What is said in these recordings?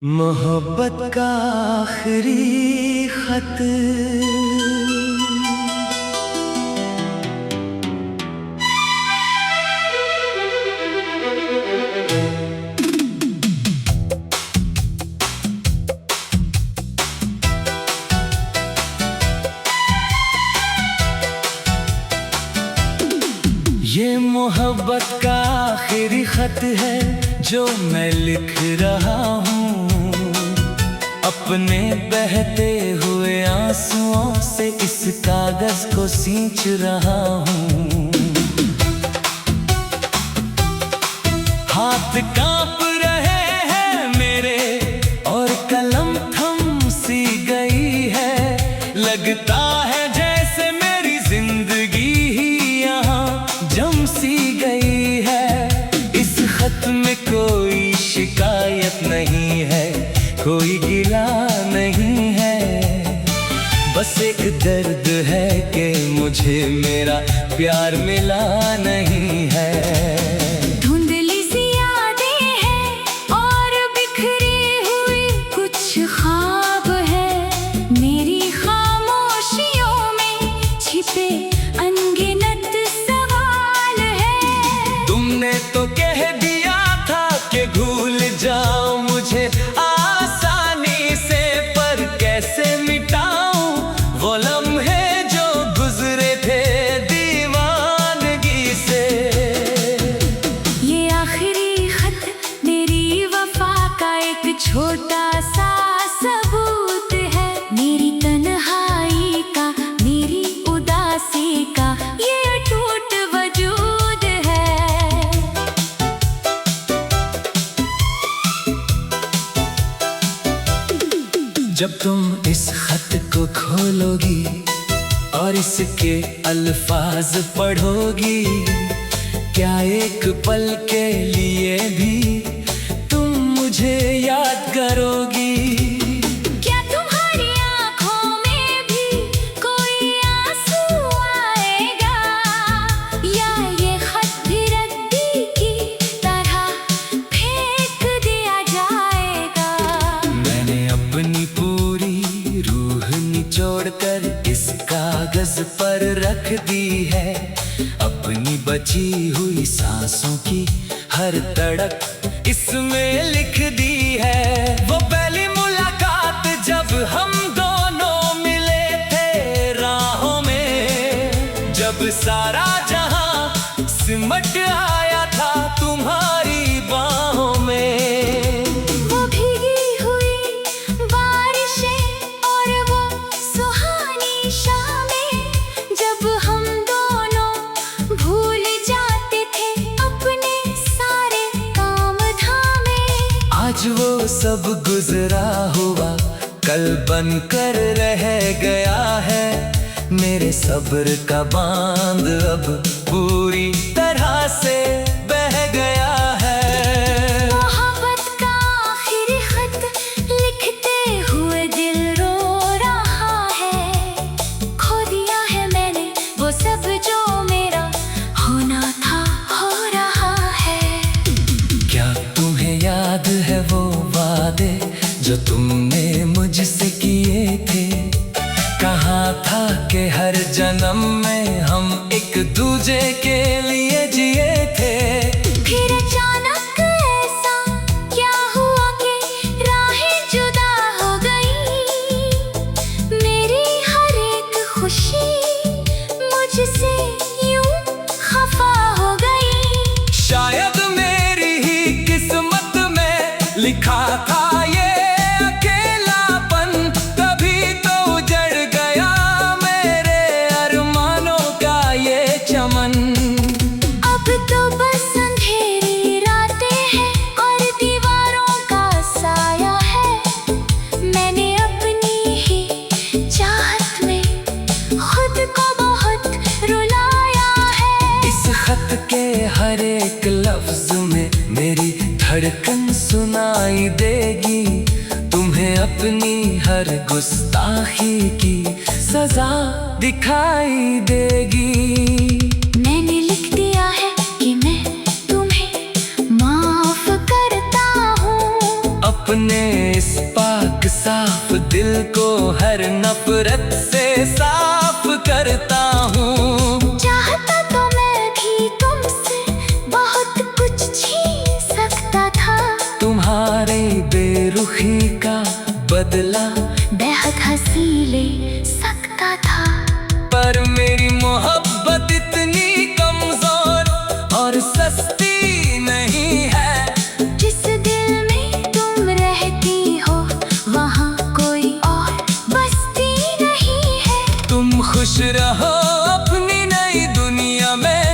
मोहब्बत का आखिरी खत। ये मोहब्बत का आखिरी खत है जो मैं लिख रहा हूँ, अपने बहते हुए आंसुओं से इस कागज को सींच रहा हूँ। हाथ कांप रहे हैं मेरे और कलम थम सी गई है, लगता है जैसे मेरी जिंदगी ही यहाँ जम सी गई है। इस खत में कोई शिकायत नहीं है, कोई गिला नहीं है, बस एक दर्द है कि मुझे मेरा प्यार मिला नहीं है। धुंधली सी यादें हैं और बिखरी हुई कुछ ख्वाब है, मेरी खामोशियों में छिपे अनगिनत सवाल है। तुमने तो कह दिया था कि भूल जाओ मुझे आसानी से, पर कैसे मिटाऊं वो लम्हे जो गुजरे थे दीवानगी से। ये आखिरी खत मेरी वफा का एक छोटा सा सबूत है, मेरी तन्हाई का, मेरी उदासी का ये अटूट वजूद है। जब तुम इस खत को खोलोगी और इसके अल्फाज पढ़ोगी, क्या एक पल के लिए भी तुम मुझे याद करोगी? क्या तुम्हारी आँखों में भी कोई आंसू आएगा, या ये खत भी रद्दी की तरह फेंक दिया जाएगा? मैंने अपनी पूरी रूह निचोड़ कर इस कागज पर रख दी है, अपनी बची हुई सांसों की हर तड़प इसमें लिख दी है। वो पहली मुलाकात जब हम दोनों मिले थे राहों में, जब सारा जहां सिमट आया था तुम्हारी बाहों में। वो भीगी हुई बारिशें और वो सुहानी शामें, जब हम दोनों भूल जाते थे अपने सारे काम धामे। आज वो सब गुजरा हुआ कल बन कर रह गया है, मेरे सब्र का बांध अब पूरी तरह से बह गया है। मोहब्बत का आखिरी खत लिखते हुए दिल रो रहा है, खो दिया है मैंने वो सब जो मेरा होना था हो रहा है। क्या तुम्हें याद है वो वादे जो तुमने मुझसे किए थे? कहा था कि हर जन्म में हम एक दूजे के लिए जिए थे। फिर अचानक ऐसा क्या हुआ कि राहें जुदा हो गई, मेरी हर एक खुशी मुझसे यूं खफा हो गई। शायद मेरी ही किस्मत में लिखा था ये अकेलापन, तभी तो उजड़ गया मेरे अरमानों का ये चमन। अब तो बस अंधेरी रातें हैं और दीवारों का साया है, मैंने अपनी ही चाहत में खुद को बहुत रुलाया है। इस खत के हर एक लफ्ज में मेरी धड़कन सुनाई देगी, तुम्हें अपनी हर गुस्ताखी की सजा दिखाई देगी। मैंने लिख दिया है कि मैं तुम्हें माफ करता हूँ, अपने अपने इस पाक साफ दिल को हर नफरत से साफ करता हूँ। चाहता तो मैं भी तुमसे बहुत कुछ छीन सकता था, तुम्हारे बेरुखी का बदला बेहद हंसी ले सकता था। पर मेरी मोहब्बत इतनी कमजोर और सस्ती नहीं है। जिस दिल में तुम रहती हो वहाँ कोई और बस्ती नहीं है। तुम खुश रहो अपनी नई दुनिया में,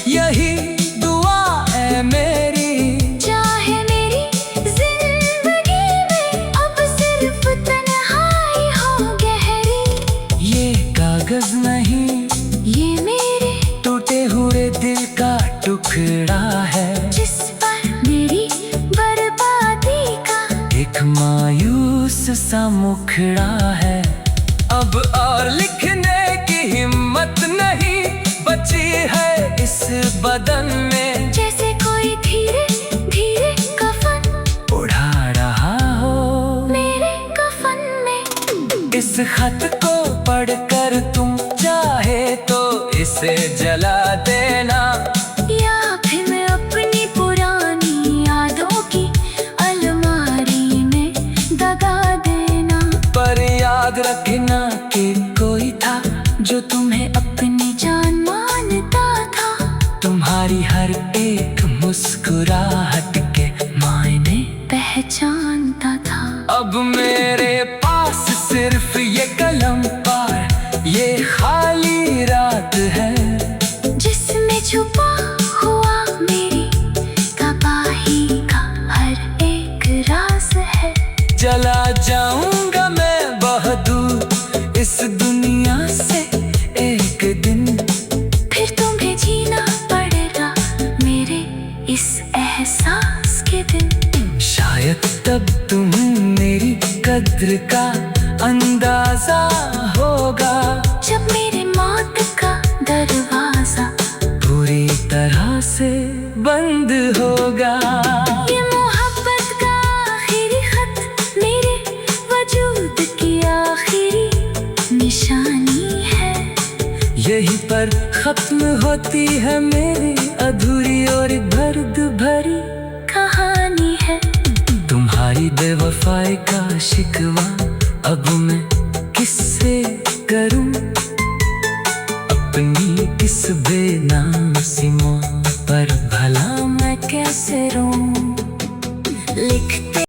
यही दुआ है मेरी। चाहे मेरी जिंदगी में अब सिर्फ तन्हाई हो गहरी। ये कागज नहीं, ये मेरे टूटे हुए दिल का टुकड़ा है, जिस पर मेरी बर्बादी का एक मायूस सा मुखड़ा है। अब और लिखने की हिम्मत नहीं बची है इस बदन में। जैसे कोई धीरे धीरे कफन उड़ा रहा हो मेरे कफन में। इस खत को पढ़कर तुम चाहे तो इसे जला देना, या फिर मैं अपनी पुरानी यादों की अलमारी में दगा देना। पर याद रखना कि कोई था जो तुम्हें अपनी जान मानता था, तुम्हारी हर एक मुस्कुराहट के मायने पहचानता था। अब मेरे पास सिर्फ ये कलम पर ये खाली रात है, जिसमें छुपा हुआ मेरी तबाही का हर एक राज है। चला जाऊंगा मैं बहुत दूर इस दुनिया से एक दिन, फिर तुम्हें जीना पड़ेगा मेरे इस एहसास के बिन। शायद तब तुम मेरी कद्र का अंदाजा होगा, जब मेरी मौत का दरवाजा पूरी तरह से बंद होगा। ये मोहब्बत का आखिरी खत मेरे वजूद की आखिरी निशानी है। यही पर खत्म होती है मेरी अधूरी और दर्द भरी कहानी है। तुम्हारी बेवफाई का शिकवा अब मैं किससे करूं, अपनी किस बेनाम सी मौत पर भला मैं कैसे रोऊं। लिखते